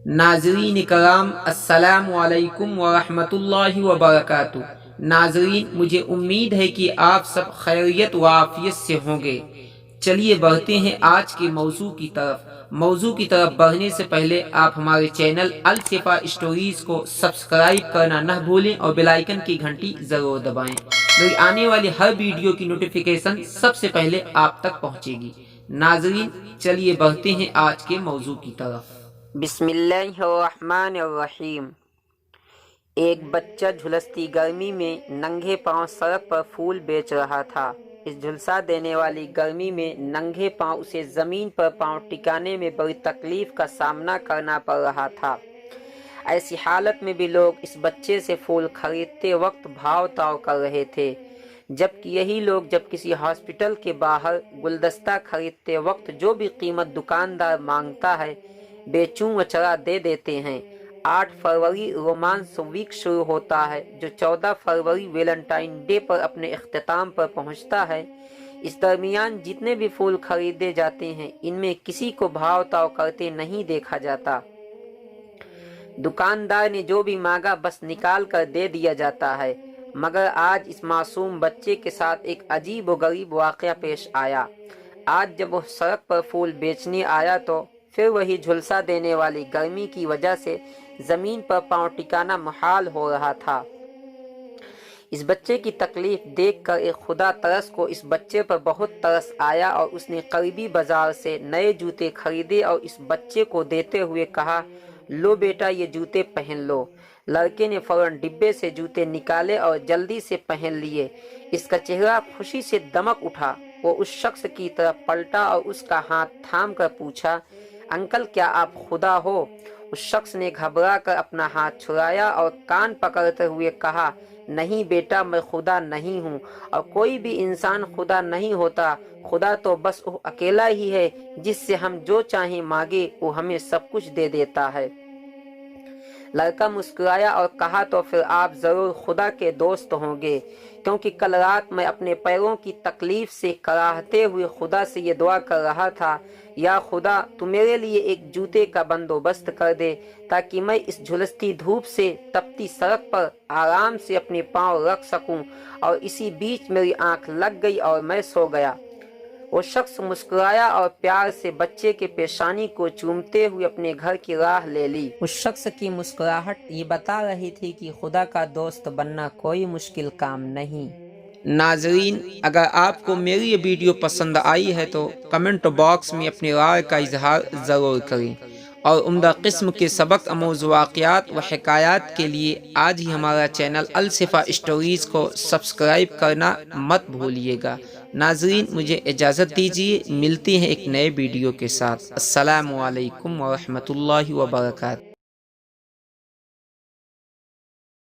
नाज़रीन कराम अस्सलामु अलैकुम व रहमतुल्लाहि व बरकातुहू। नाज़रीन, मुझे उम्मीद है कि आप सब खैरियत व आफियत से होंगे। चलिए बढ़ते हैं आज के मौजू की तरफ। मौजू की तरफ बढ़ने से पहले आप हमारे चैनल अल शिफा स्टोरीज को सब्सक्राइब करना न भूलें और बेल आइकन की घंटी ज़रूर दबाएं। मेरी आने वाली हर वीडियो की नोटिफिकेशन सबसे पहले आप तक पहुंचेगी। नाज़रीन, चलिए बढ़ते हैं आज के मौजू की तरफ। बिस्मिल्लाहिर्रहमानिर्रहीम। एक बच्चा झुलसती गर्मी में नंगे पांव सड़क पर फूल बेच रहा था। इस झुलसा देने वाली गर्मी में नंगे पांव उसे जमीन पर पांव टिकाने में बड़ी तकलीफ का सामना करना पड़ रहा था। ऐसी हालत में भी लोग इस बच्चे से फूल खरीदते वक्त भाव ताव कर रहे थे, जबकि यही लोग जब किसी हॉस्पिटल के बाहर गुलदस्ता खरीदते वक्त जो भी कीमत दुकानदार मांगता है बेचूं व चढ़ा दे देते हैं। 8 फरवरी रोमांस वीक शुरू होता है, जो 14 फरवरी वैलेंटाइन डे पर अपने इख्तिताम पर पहुंचता है। इस दरमियान जितने भी फूल खरीदे जाते हैं, इनमें किसी को भाव ताव करते नहीं देखा जाता। दुकानदार ने जो भी मांगा बस निकाल कर दे दिया जाता है। मगर आज इस मासूम बच्चे के साथ एक अजीब व गरीब वाक़या पेश आया। आज जब वो सड़क पर फूल बेचने आया तो फिर वही झुलसा देने वाली गर्मी की वजह से जमीन पर पांव टिकाना मुहाल हो रहा था। इस बच्चे की तकलीफ देखकर एक खुदा तरस को इस बच्चे पर बहुत तरस आया और उसने करीबी बाजार से नए जूते खरीदे और इस बच्चे को देते हुए कहा, लो बेटा, ये जूते पहन लो। लड़के ने फौरन डिब्बे से जूते निकाले और जल्दी से पहन लिए। इसका चेहरा खुशी से दमक उठा। वो उस शख्स की तरफ पलटा और उसका हाथ थाम कर पूछा, अंकल, क्या आप खुदा हो? उस शख्स ने घबरा कर अपना हाथ छुड़ाया और कान पकड़ते हुए कहा, नहीं बेटा, मैं खुदा नहीं हूँ और कोई भी इंसान खुदा नहीं होता। खुदा तो बस वो अकेला ही है जिससे हम जो चाहे मांगे वो हमें सब कुछ दे देता है। लड़का मुस्कुराया और कहा, तो फिर आप जरूर खुदा के दोस्त होंगे, क्योंकि कल रात मैं अपने पैरों की तकलीफ से कराहते हुए खुदा से ये दुआ कर रहा था, या खुदा, तू मेरे लिए एक जूते का बंदोबस्त कर दे ताकि मैं इस झुलसती धूप से तपती सड़क पर आराम से अपने पांव रख सकूं। और इसी बीच मेरी आंख लग गई और मैं सो गया। वो शख्स मुस्कुराया और प्यार से बच्चे के पेशानी को चूमते हुए अपने घर की राह ले ली। उस शख्स की मुस्कुराहट ये बता रही थी कि खुदा का दोस्त बनना कोई मुश्किल काम नहीं। नाजरीन, अगर आपको मेरी ये वीडियो पसंद आई है तो कमेंट बॉक्स में अपनी राय का इजहार ज़रूर करें और उम्दा किस्म के सबक आमूज़ वाक़यात व हिकायात के लिए आज ही हमारा चैनल अल शिफा स्टोरीज़ को सब्सक्राइब करना मत भूलिएगा। नाजरीन, मुझे इजाज़त दीजिए, मिलते हैं एक नए वीडियो के साथ। अस्सलामु अलैकुम व रहमतुल्लाहि व बरकातुहू।